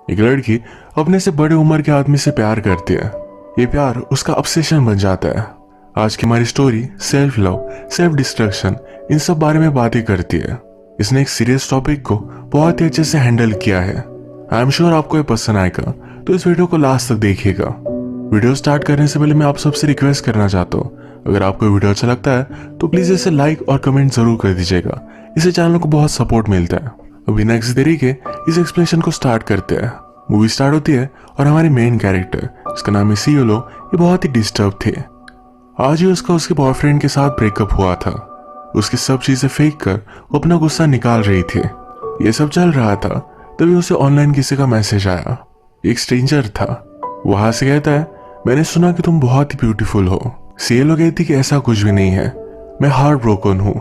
एक लड़की अपने से बड़े उम्र के आदमी से प्यार करती है। ये प्यार उसका ऑब्सेशन बन जाता है। आज की हमारी story self love, self destruction, इन सब बारे में बातें करती है। इसने एक सीरियस टॉपिक को बहुत ही अच्छे से हैंडल किया है। आई एम श्योर आपको ये पसंद आएगा, तो इस वीडियो को लास्ट तक देखिएगा। वीडियो स्टार्ट करने से पहले मैं आप सबसे रिक्वेस्ट करना चाहता हूँ, अगर आपको वीडियो अच्छा लगता है तो प्लीज इसे लाइक और कमेंट जरूर कर दीजिएगा। इससे चैनल को बहुत सपोर्ट मिलता है। अब बिना किसी देरी के इस एक्सप्लेनेशन को स्टार्ट करते हैं। मूवी स्टार्ट होती है और हमारे मेन कैरेक्टर, जिसका नाम है सियोलो, ये बहुत ही डिस्टर्ब थे। आज ही उसका उसके बॉयफ्रेंड के साथ ब्रेकअप हुआ था। उसकी सब चीजें फेंक कर वो अपना गुस्सा निकाल रही थी। ये सब चल रहा था, तभी उसे ऑनलाइन किसी का मैसेज आया। एक स्ट्रेंजर था। वहां से कहता है, मैंने सुना कि तुम बहुत ही ब्यूटीफुल हो। सियोलो कहती कि ऐसा कुछ भी नहीं है, मैं हार्ट ब्रोकन हूँ।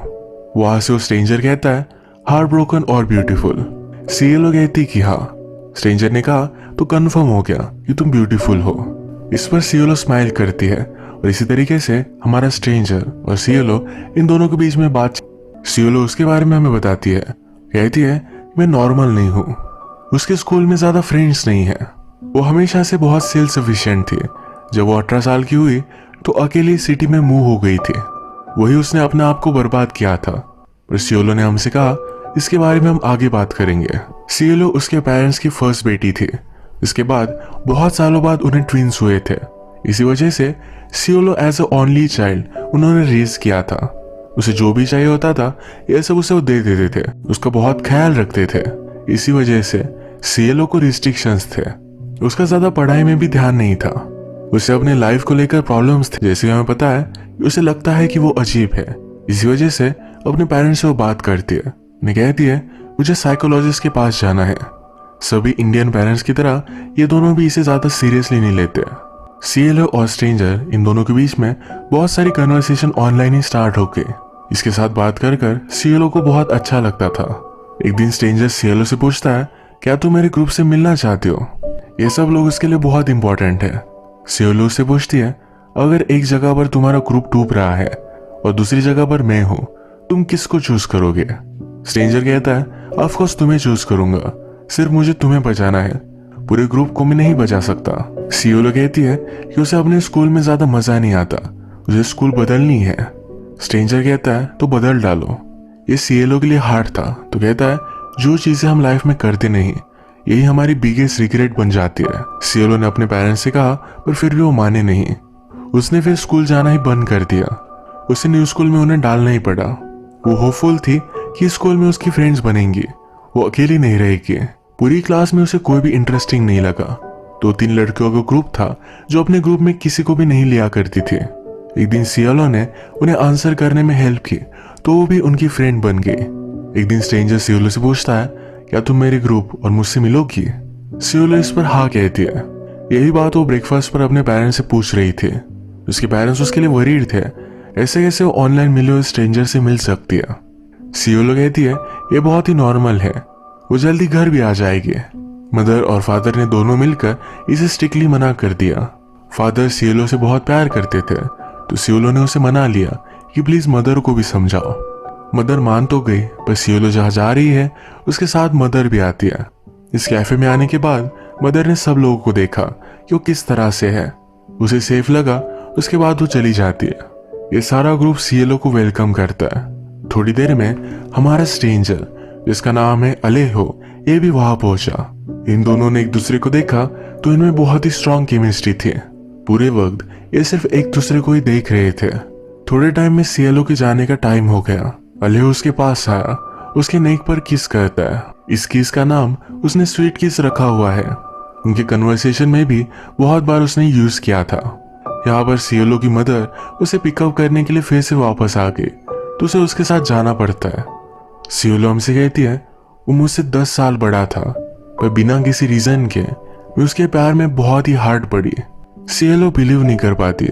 वहां से वो स्ट्रेंजर कहता है, हार्ट ब्रोकन और ब्यूटीफुल। सियोलो कहती कि हाँ। स्ट्रेंजर ने कहा, तो कंफर्म हो गया कि तुम ब्यूटीफुल हो। इस पर सियोलो स्माइल करती है और इसी तरीके से हमारा स्ट्रेंजर और सियोलो इन दोनों के बीच में बात। सियोलो उसके बारे में हमें बताती है। कहती है, मैं नॉर्मल नहीं हूँ। उसके स्कूल में ज्यादा फ्रेंड्स नहीं है। वो हमेशा से बहुत सेल्फ सफिशिएंट थी। जब वो 18 साल की हुई तो अकेली सिटी में मूव हो गई थी। वही उसने अपने आप को बर्बाद किया था। पर सियोलो ने हमसे कहा, इसके बारे में हम आगे बात करेंगे। सियोलो उसके पेरेंट्स की फर्स्ट बेटी थी। इसके बाद बहुत सालों बाद उन्हें ट्विंस हुए थे। इसी वजह से सियोलो एज अ ओनली चाइल्ड उन्होंने रेज किया था। उसे जो भी चाहिए होता था ये सब उसे वो दे देते थे। उसका बहुत ख्याल रखते थे। इसी वजह से सियोलो को रिस्ट्रिक्शंस थे। उसका ज्यादा पढ़ाई में भी ध्यान नहीं था। उसे अपने लाइफ को लेकर प्रॉब्लम्स थे। जैसे हमें पता है, उसे लगता है कि वो अजीब है। इसी वजह से अपने पेरेंट्स से वो बात करती है। उन्हें कहती है, मुझे साइकोलॉजिस्ट के पास जाना है। सभी इंडियन पेरेंट्स की तरह ये दोनों भी इसे ज्यादा सीरियसली नहीं लेते। सियोलो और स्ट्रेंजर इन दोनों के बीच में बहुत सारी कन्वर्सेशन ऑनलाइन ही स्टार्ट हो गई। इसके साथ बात कर कर सियोलो को बहुत अच्छा लगता था। एक दिन स्ट्रेंजर सियोलो से पूछता है, क्या तुम मेरे ग्रुप से मिलना चाहते हो? ये सब लोग उसके लिए बहुत इंपॉर्टेंट है। सियोलो से पूछती है, अगर एक जगह पर तुम्हारा ग्रुप डूब रहा है और दूसरी जगह पर मैं हूं, तुम किसको चूज करोगे? स्ट्रेंजर कहता है, ऑफ कोर्स तुम्हें चूज करूंगा। सिर्फ मुझे तुम्हें बचाना है, पूरे ग्रुप को मैं नहीं बचा सकता। सियोलो कहती है कि उसे अपने स्कूल में ज्यादा मजा नहीं आता, उसे स्कूल बदलनी है। स्ट्रेंजर कहता है, तो बदल डालो। ये सियोलो के लिए हार्ड था, तो कहता है, जो चीजें हम लाइफ में करते नहीं यही हमारी बिगेस्ट रिग्रेट बन जाती है। सियोलो ने अपने पेरेंट्स से कहा, पर फिर भी वो माने नहीं। उसने फिर स्कूल जाना ही बंद कर दिया। उसे न्यू स्कूल में उन्हें डालना ही पड़ा। वो होपफुल थी कि स्कूल में उसकी फ्रेंड्स बनेंगी, वो अकेली नहीं रहेगी। पूरी क्लास में उसे कोई भी इंटरेस्टिंग नहीं लगा। 2-3 लड़कियों का ग्रुप था जो अपने ग्रुप में किसी को भी नहीं लिया करती थी। एक दिन सियोलो ने उन्हें आंसर करने में हेल्प की, तो वो भी उनकी फ्रेंड बन गई। एक दिन स्ट्रेंजर सियोलो से पूछता है, क्या तुम मेरे ग्रुप और मुझसे मिलोगी? सियोलो इस पर हाँ कहती है। यही बात वो ब्रेकफास्ट पर अपने पेरेंट्स से पूछ रही थी। उसके पेरेंट्स उसके लिए वरीड थे, ऐसे कैसे वो ऑनलाइन मिले हुए स्ट्रेंजर से मिल सकती है। सियोलो कहती है, ये बहुत ही नॉर्मल है, वो जल्दी घर भी आ जाएगी। मदर और फादर ने दोनों मिलकर इसे स्ट्रिक्टली मना कर दिया। फादर सियोलो से बहुत प्यार करते थे, तो सियोलो ने उसे मना लिया कि प्लीज मदर को भी समझाओ। मदर मान तो गई, पर सियोलो जहाँ जा रही है उसके साथ मदर भी आती है। इस कैफे में आने के बाद मदर ने सब लोगों को देखा कि वो किस तरह से है। उसे सेफ लगा, उसके बाद वो चली जाती है। ये सारा ग्रुप सियोलो को वेलकम करता है। थोड़ी देर में हमारा स्ट्रेंजर, जिसका नाम है अलेहो, ये भी वहां पहुंचा। इन दोनों ने एक दूसरे को देखा तो इनमें बहुत ही स्ट्रॉन्ग केमिस्ट्री थी। पूरे वक्त ये सिर्फ एक दूसरे को ही देख रहे थे। थोड़े टाइम में सियोलो के जाने का टाइम हो गया। अलेहो उसके पास आया, उसके नेक पर किस करता है। इस किस का नाम उसने स्वीट किस रखा हुआ है। उनके कन्वर्सेशन में भी बहुत बार उसने यूज किया था। यहाँ पर सियोलो की मदर उसे पिकअप करने के लिए फिर से वापस आ गई, तो उसे उसके साथ जाना पड़ता है। सियोलो हमसे कहती है, वो मुझसे 10 साल बड़ा था, पर बिना किसी रीजन के मैं उसके प्यार में बहुत ही हार्ड पड़ी। सियोलो बिलीव नहीं कर पाती।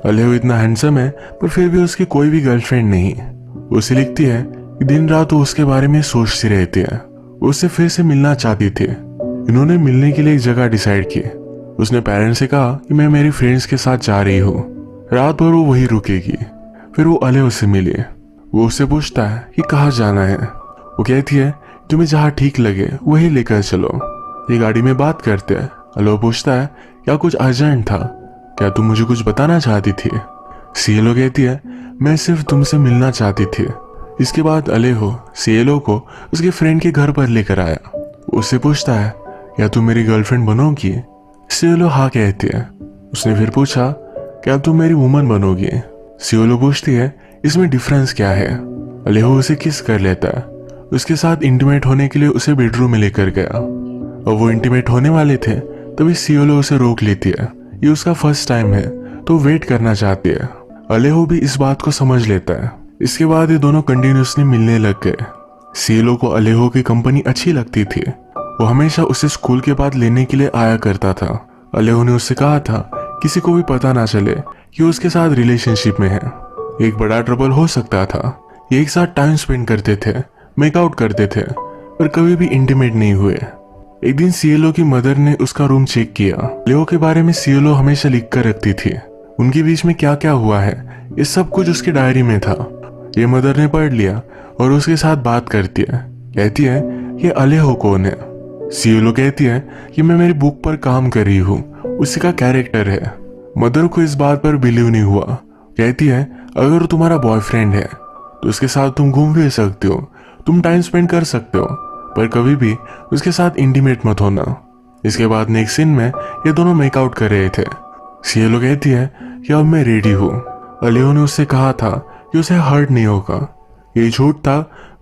अलेहो इतना हैंडसम है, पर फिर भी उसकी कोई भी गर्लफ्रेंड नहीं। उसे लिखती है कि दिन रात वो उसके बारे में सोचती रहती है। वो उससे फिर से मिलना चाहती थी। इन्होंने मिलने के लिए एक जगह डिसाइड की। उसने पेरेंट्स से कहा कि मैं मेरी फ्रेंड्स के साथ जा रही हूँ, रात भर वो वहीं रुकेगी। फिर वो अलेहो से मिली। वो उससे पूछता है कि कहाँ जाना है। वो कहती है, तुम्हें जहाँ ठीक लगे वही लेकर चलो। ये गाड़ी में बात करते हैं। अलेहो पूछता है क्या कुछ अर्जेंट था, क्या तुम मुझे कुछ बताना चाहती थी। सिएलो कहती है मैं सिर्फ तुमसे मिलना चाहती थी। इसके बाद अलेहो सिएलो को उसके फ्रेंड के घर पर लेकर आया। उससे पूछता है क्या तुम मेरी गर्लफ्रेंड बनोगी। सिएलो हाँ कहती है। उसने फिर पूछा क्या तुम मेरी वुमन बनोगी। सिएलो पूछती है इसमें डिफरेंस क्या है। अलेहो उसे किस कर लेता है। उसके साथ इंटीमेट होने के लिए उसे बेडरूम में लेकर गया और वो इंटीमेट होने वाले थे तभी सिएलो उसे रोक लेती है। ये उसका फर्स्ट टाइम है तो वेट करना चाहती है। अलेहो भी इस बात को समझ लेता है। इसके बाद ये दोनों कंटिन्यूसली मिलने लग गए। सिएलो को अलेहो की कंपनी अच्छी लगती थी। वो हमेशा उसे स्कूल के बाद लेने के लिए आया करता था। अलेहो ने उससे कहा था किसी को भी पता ना चले कि उसके साथ रिलेशनशिप में है। एक बड़ा ट्रबल हो सकता था। ये एक साथ टाइम स्पेंड करते थे, मेकआउट करते थे, पर कभी भी इंटीमेट नहीं हुए। एक दिन सिएलो की मदर ने उसका रूम चेक किया। अलेहो के बारे में सिएलो हमेशा लिख कर रखती थी। उनके बीच में क्या क्या हुआ है ये सब कुछ उसकी डायरी में था। ये मदर ने पढ़ लिया और उसके साथ बात करती है। कहती है ये अलेहो कौन है। सिएलो कहती है कि मैं मेरी बुक पर काम कर रही हूँ, उसी का कैरेक्टर है। मदर को इस बात पर बिलीव नहीं हुआ। कहती है अगर तुम्हारा बॉयफ्रेंड है तो उसके साथ तुम घूम फिर सकते हो, तुम टाइम स्पेंड कर सकते हो, पर कभी भी उसके साथ इंटीमेट मत होना। इसके बाद नेक्स्ट सीन में ये दोनों मेकआउट कर रहे थे। सिएलो कहती है कि अब मैं रेडी हूँ। अलेहो ने उससे कहा था कि उसे हर्ट नहीं होगा। ये झूठ था,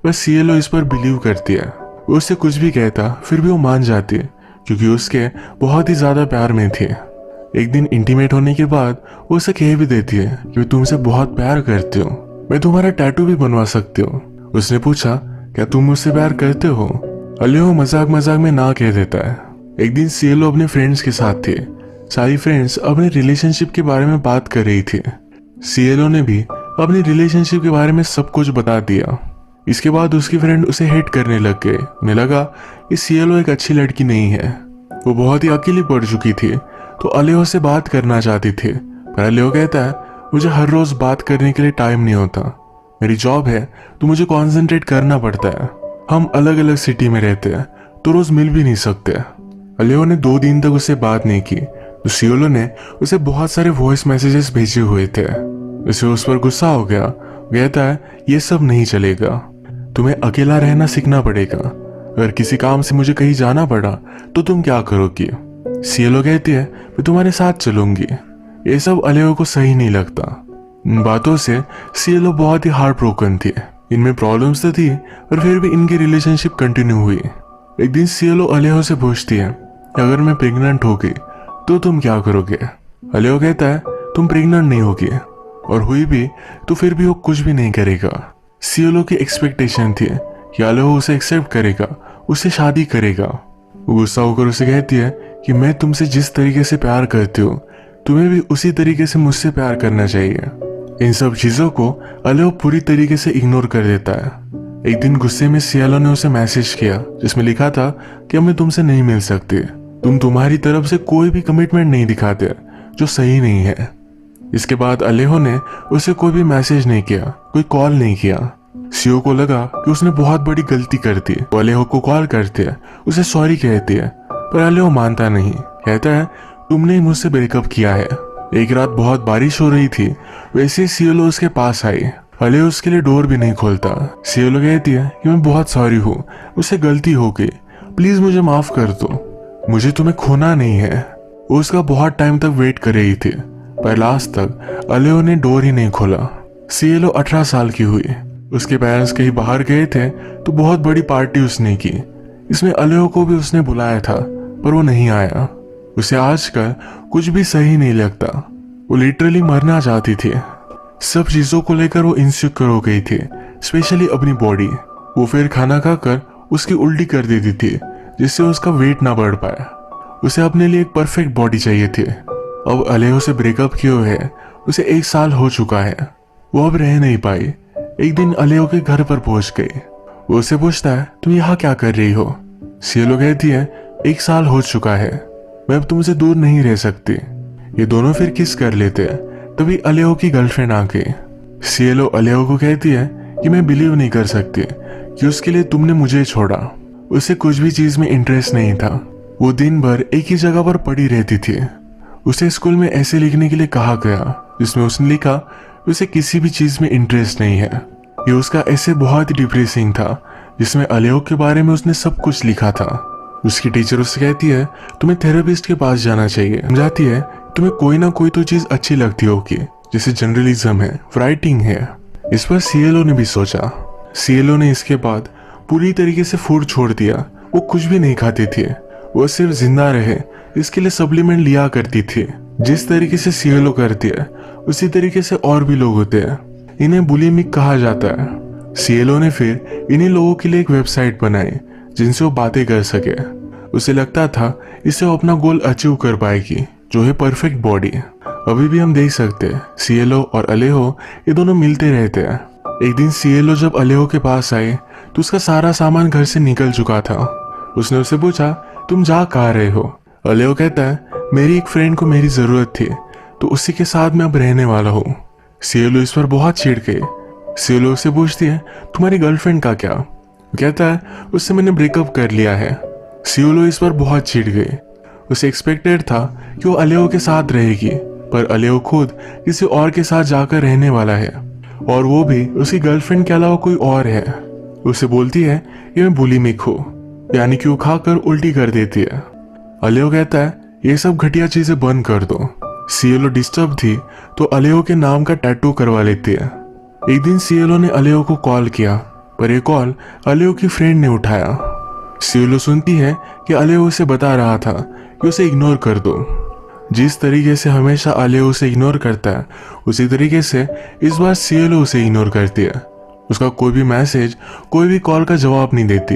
बस सिएलो इस पर बिलीव करती है। वो उससे कुछ भी कहता फिर भी वो मान जाती क्योंकि उसके बहुत ही ज्यादा प्यार में थी। एक दिन इंटीमेट होने के बाद वो उसे कह भी देती है कि मैं तुमसे बहुत प्यार करती हूँ, मैं तुम्हारा टैटू भी बनवा सकती हूँ। उसने पूछा क्या तुम मुझसे प्यार करते हो। अलेहो मजाक मजाक में ना कह देता है। एक दिन सिएलो अपने फ्रेंड्स के साथ थे। सारी फ्रेंड्स अपने रिलेशनशिप के बारे में बात कर रही थी। सिएलो ने भी अपनी रिलेशनशिप के बारे में सब कुछ बता दिया। इसके बाद उसकी फ्रेंड उसे हेट करने लग गए। उन्हें लगा कि सिएलो एक अच्छी लड़की नहीं है। वो बहुत ही अकेली पड़ चुकी थी तो अलेहो से बात करना चाहती थी, पर अलेहो कहता है मुझे हर रोज बात करने के लिए टाइम नहीं होता, मेरी जॉब है तो मुझे कॉन्सेंट्रेट करना पड़ता है। हम अलग अलग सिटी में रहते हैं तो रोज मिल भी नहीं सकते। अलेहो ने 2 दिन तक उससे बात नहीं की तो सिएलो ने उसे बहुत सारे वॉइस मैसेजेस भेजे हुए थे। उसे उस पर गुस्सा हो गया। कहता है ये सब नहीं चलेगा, तुम्हें अकेला रहना सीखना पड़ेगा। अगर किसी काम से मुझे कहीं जाना पड़ा तो तुम क्या करोगी। सिएलो कहती है मैं तुम्हारे साथ चलूंगी। ये सब अलेहो को सही नहीं लगता। इन बातों से सिएलो बहुत ही हार्ट ब्रोकन थी। इनमें प्रॉब्लम्स तो थी पर फिर भी इनकी रिलेशनशिप कंटिन्यू हुई। एक दिन सिएलो अलेहो से पूछती है अगर मैं प्रेग्नेंट हो गई तो तुम क्या करोगे। अलेहो कहता है तुम प्रेग्नेंट नहीं होगी और हुई भी तो फिर भी वो कुछ भी नहीं करेगा। सिएलो की एक्सपेक्टेशन थी कि अलेहो उसे एक्सेप्ट करेगा, उससे शादी करेगा। वो गुस्सा होकर उसे कहती है कि मैं तुमसे जिस तरीके से प्यार करती हूँ तुम्हें भी उसी तरीके से मुझसे प्यार करना चाहिए। इन सब चीजों को अलेहो पूरी तरीके से इग्नोर कर देता है। एक दिन गुस्से में सिएलो ने उसे मैसेज किया जिसमें लिखा था कि मैं तुमसे नहीं मिल सकती, तुम तुम्हारी तरफ से कोई भी कमिटमेंट नहीं दिखाते जो सही नहीं है। इसके बाद अलेहो ने उसे कोई भी मैसेज नहीं किया, कोई कॉल नहीं किया। सियो को लगा कि उसने बहुत बड़ी गलती कर दी। वो अलेहो को कॉल करती है, उसे सॉरी कहती है, पर अलेहो मानता नहीं। कहता है तुमने मुझसे ब्रेकअप किया है। एक रात बहुत बारिश हो रही थी, वैसे ही सिएलो उसके पास आई। अलेहो उसके लिए डोर भी नहीं खोलता। सिएलो कहती है कि मैं बहुत सॉरी हूँ, मुझसे गलती हो गई, प्लीज मुझे माफ कर दो, मुझे तुम्हें खोना नहीं है। वो उसका बहुत टाइम तक वेट कर रही थी पर लास्ट तक अलेहो ने डोर ही नहीं खोला। सिएलो 18 साल की हुई। उसके पेरेंट्स कहीं बाहर गए थे तो बहुत बड़ी पार्टी उसने की। इसमें अलेहो को भी उसने बुलाया था पर वो नहीं आया। उसे आजकल कुछ भी सही नहीं लगता। वो लिटरली मरना चाहती थी। सब चीजों को लेकर वो इनसिक्योर हो गई थी, स्पेशली अपनी बॉडी। वो फिर खाना खाकर उसकी उल्टी कर देती थी जिससे उसका वेट ना बढ़ पाया। उसे अपने लिए एक परफेक्ट बॉडी चाहिए थी। अब अलेहो से ब्रेकअप किए हुए उसे 1 साल हो चुका है। वो अब रह नहीं पाई। एक दिन अलेहो के घर पर पहुंच गई। वो उसे पूछता है तुम यहाँ क्या कर रही हो। सिएलो कहती है 1 साल हो चुका है, मैं अब तुमसे दूर नहीं रह सकती। ये दोनों फिर किस कर लेते हैं। तभी अलेहो की गर्लफ्रेंड आ गई। सिएलो अलेहो को कहती है कि मैं बिलीव नहीं कर सकती कि उसके लिए तुमने मुझे छोड़ा। उसे कुछ भी चीज में इंटरेस्ट नहीं था। वो दिन भर एक ही जगह पर पड़ी रहती थी। उसे स्कूल में ऐसे लिखने के लिए कहा गया जिसमें उसने लिखा उसे किसी भी चीज में इंटरेस्ट नहीं है। ये उसका ऐसे बहुत ही डिप्रेसिंग था जिसमें अलेहो के बारे में उसने सब कुछ लिखा था। उसकी टीचर उससे कहती है तुम्हें थेरेपिस्ट के पास जाना चाहिए। समझाती है तुम्हें कोई ना कोई तो चीज अच्छी लगती होगी, जैसे जर्नलिज्म है, राइटिंग है। इस पर सीएलओ ने भी सोचा। सीएलओ ने इसके बाद पूरी तरीके से फूड छोड़ दिया। वो कुछ भी नहीं खाती थी, वो सिर्फ जिंदा रहे इसके लिए सप्लीमेंट लिया करती थी। जिस तरीके से सीएलओ करती है उसी तरीके से और भी लोग होते हैं। इन्हें बुलिमिक कहा जाता है। सीएलओ ने फिर इन्हीं लोगों के लिए एक वेबसाइट बनाई जिनसे वो बातें कर सके। उसे लगता था इससे वो अपना गोल अचीव कर पाएगी, जो है परफेक्ट बॉडी। अभी भी हम देख सकते हैं सीएलओ और अलेहो ये दोनों मिलते रहते हैं। एक दिन सीएलओ जब अलेहो के पास आए तो उसका सारा सामान घर से निकल चुका था। उसने उससे पूछा तुम जा कहाँ रहे हो। अलेहो कहता है मेरी एक फ्रेंड को मेरी जरूरत थी तो उसी के साथ मैं अब रहने वाला हूँ। सीएलओ इस पर बहुत चिढ़ गई। सीएलओ से पूछती है तुम्हारी गर्लफ्रेंड का क्या। कहता है उससे मैंने ब्रेकअप कर लिया है। सीएलओ इस पर बहुत चिढ़ गई। उसे एक्सपेक्टेड था कि वो अलेहो के साथ रहेगी, पर अलेहो खुद किसी और के साथ जाकर रहने वाला है, और वो भी उसकी गर्लफ्रेंड के अलावा कोई और है। उसे बोलती है कि मैं बुलिमिक हूँ, यानी कि वो खाकर उल्टी कर देती है। अलेहो कहता है ये सब घटिया चीजें बंद कर दो। सीएलओ डिस्टर्ब थी तो अलेहो के नाम का टैटू करवा लेती है। एक दिन सीएलओ ने अलेहो को कॉल किया, पर यह कॉल अलेहो की फ्रेंड ने उठाया। सीएलओ सुनती है कि अलेहो उसे बता रहा था कि उसे इग्नोर कर दो। जिस तरीके से हमेशा अलेहो उसे इग्नोर करता है उसी तरीके से इस बार सीएलओ उसे इग्नोर करती है। उसका कोई भी मैसेज, कोई भी कॉल का जवाब नहीं देती।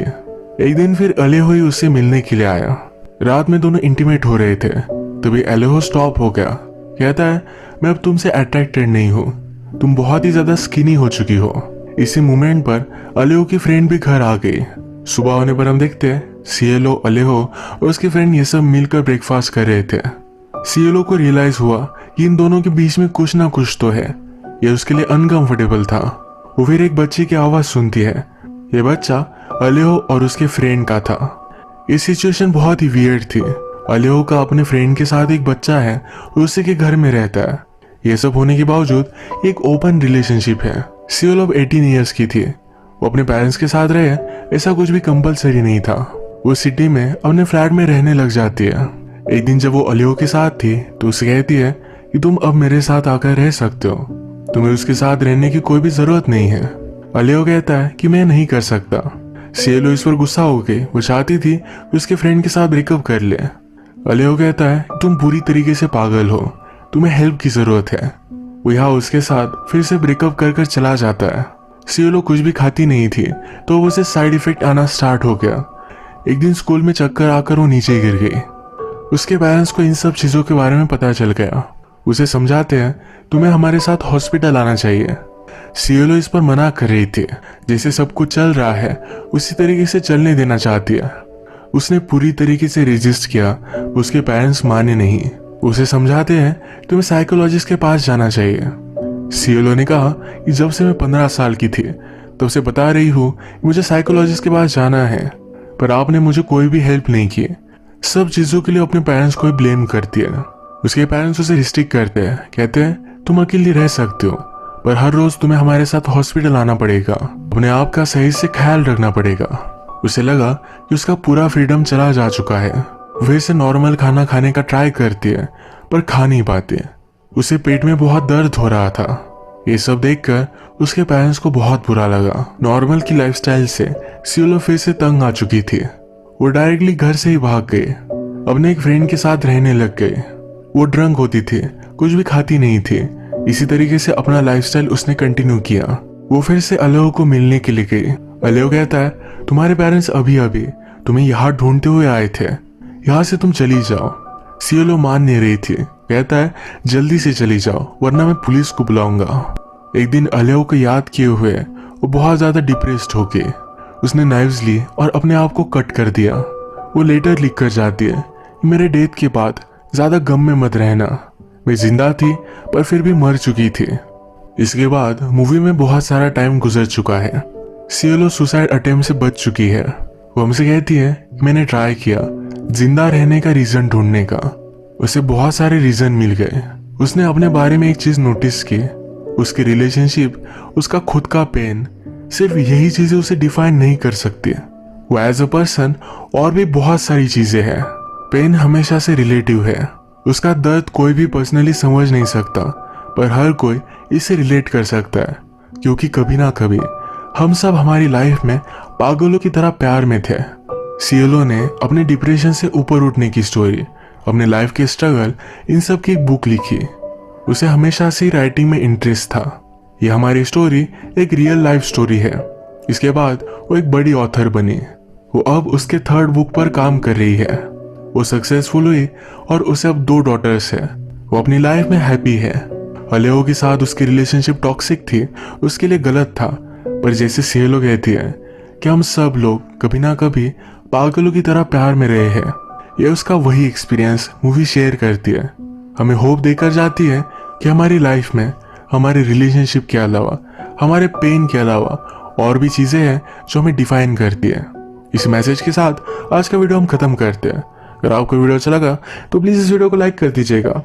एक दिन फिर अलेहो ही उससे मिलने के लिए आया। रात में दोनों इंटीमेट हो रहे थे, तभी अलेहो स्टॉप हो गया। कहता है मैं अब तुमसे अट्रैक्टेड नहीं हूँ, तुम बहुत ही ज्यादा स्किनी हो चुकी हो। इसी मोमेंट पर अलेहो की फ्रेंड भी घर आ गई। सुबह होने पर हम देखते हैं सीएलओ, अलेहो और उसकी फ्रेंड ये सब मिलकर ब्रेकफास्ट कर रहे थे। सीएलओ को रियलाइज हुआ कि इन दोनों के बीच में कुछ ना कुछ तो है। यह उसके लिए अनकंफर्टेबल था। वो फिर एक बच्चे की आवाज सुनती है। यह बच्चा अलेहो और उसके फ्रेंड का था। ये सिचुएशन बहुत ही वियर्ड थी। अलेहो का अपने फ्रेंड के साथ एक बच्चा है और उसी के घर में रहता है। ये सब होने के बावजूद एक ओपन रिलेशनशिप है। सीएलओ अब 18 ईयर्स की थी। वो अपने पेरेंट्स के साथ रहे, ऐसा कुछ भी कंपलसरी नहीं था। वो सिटी में अपने फ्लैट में रहने लग जाती है। एक दिन जब वो अलेहो के साथ थी तो उसे कहती है कि तुम अब मेरे साथ आकर रह सकते हो, तुम्हें उसके साथ रहने की कोई भी जरूरत नहीं है। अलेहो कहता है कि मैं नहीं कर सकता। सीएलओ इस पर गुस्सा हो गई। वो चाहती थी कि उसके फ्रेंड के साथ ब्रेकअप कर ले। अलेहो कहता है तुम पूरी तरीके से पागल हो, तुम्हें हेल्प की जरूरत है। वो यहाँ उसके साथ फिर से ब्रेकअप कर चला जाता है। सीएलओ कुछ भी खाती नहीं थी तो उसे साइड इफेक्ट आना स्टार्ट हो गया। एक दिन स्कूल में चक्कर आकर वो नीचे गिर गई। उसके पेरेंट्स को इन सब चीजों के बारे में पता चल गया। उसे समझाते हैं तुम्हें हमारे साथ हॉस्पिटल आना चाहिए। सीएलओ इस पर मना कर रही थी। जैसे सब कुछ चल रहा है उसी तरीके से चलने देना चाहती है। उसने पूरी तरीके से रेजिस्ट किया, उसके पेरेंट्स माने नहीं। उसे समझाते हैं तुम्हें साइकोलॉजिस्ट के पास जाना चाहिए। सीएलओ ने कहा कि जब से मैं 15 साल की थी तब से बता रही हूँ मुझे साइकोलॉजिस्ट के पास जाना है, पर आपने मुझे कोई भी हेल्प नहीं की। सब चीजों के लिए अपने पेरेंट्स को ही ब्लेम करती है। उसके पेरेंट्स उसे रिस्ट्रिक्ट करते हैं, कहते हैं तुम अकेली रह सकते हो, पर हर रोज तुम्हें हमारे साथ हॉस्पिटल आना पड़ेगा, अपने आप का सही से ख्याल रखना पड़ेगा। उसे लगा कि उसका पूरा फ्रीडम चला जा चुका है। वह इसे नॉर्मल खाना खाने का ट्राई करती है पर खा नहीं पाती। उसे पेट में बहुत दर्द हो रहा था। ये सब देखकर उसके पेरेंट्स को बहुत बुरा लगा। नॉर्मल की लाइफस्टाइल से सीएलओ फिर से तंग आ चुकी थी। वो डायरेक्टली घर से ही भाग गई, अपने एक फ्रेंड के साथ रहने लग गई। वो ड्रंक होती थी, कुछ भी खाती नहीं थी। इसी तरीके से अपना लाइफस्टाइल उसने कंटिन्यू किया। वो फिर से अलेहो को मिलने के लिए गई। अलेहो कहता है तुम्हारे पेरेंट्स अभी अभी तुम्हें यहाँ ढूंढते हुए आए थे, यहाँ से तुम चली जाओ। सीएलओ मान नहीं रही थी। कहता है जल्दी से चली जाओ वरना मैं पुलिस को बुलाऊंगा। एक दिन अलेहो को याद किए हुए वो बहुत ज्यादा डिप्रेस्ड हो गई। उसने नाइव्स ली और अपने आप को कट कर दिया। वो लेटर लिख कर जाती है मेरे डेथ के बाद ज्यादा गम में मत रहना, मैं जिंदा थी पर फिर भी मर चुकी थी। इसके बाद मूवी में बहुत सारा टाइम गुजर चुका है। सीएलओ सुसाइड अटेम्प्ट से बच चुकी है। वो हमसे कहती है मैंने ट्राई किया जिंदा रहने का रीजन ढूंढने का। उसे बहुत सारे रीजन मिल गए। उसने अपने बारे में एक चीज नोटिस की, उसकी रिलेशनशिप, उसका खुद का पेन, सिर्फ यही चीजें उसे डिफाइन नहीं कर सकती। वो एज अ पर्सन और भी बहुत सारी चीजें हैं। पेन हमेशा से रिलेटिव है। उसका दर्द कोई भी पर्सनली समझ नहीं सकता, पर हर कोई इससे रिलेट कर सकता है, क्योंकि कभी ना कभी हम सब हमारी लाइफ में पागलों की तरह प्यार में थे। सीएलओ ने अपने डिप्रेशन से ऊपर उठने की स्टोरी, अपने लाइफ के स्ट्रगल, इन सब की एक बुक लिखी। उसे हमेशा से राइटिंग में इंटरेस्ट था। यह हमारी स्टोरी एक रियल लाइफ स्टोरी है। इसके बाद वो एक बड़ी ऑथर बनी। वो अब उसके 3rd बुक पर काम कर रही है। वो सक्सेसफुल हुई और उसे अब 2 डॉटर्स है। वो अपनी लाइफ में हैप्पी है। अलेओ के साथ उसकी रिलेशनशिप टॉक्सिक थी, उसके लिए गलत था, पर जैसे सीएलओ कहती है कि हम सब लोग कभी ना कभी पागलों की तरह प्यार में रहे हैं। ये उसका वही एक्सपीरियंस मूवी शेयर करती है। हमें होप देकर जाती है कि हमारी लाइफ में हमारे रिलेशनशिप के अलावा, हमारे पेन के अलावा और भी चीज़ें हैं जो हमें डिफाइन करती है। इस मैसेज के साथ आज का वीडियो हम खत्म करते हैं। अगर आपको वीडियो अच्छा लगा तो प्लीज़ इस वीडियो को लाइक कर दीजिएगा।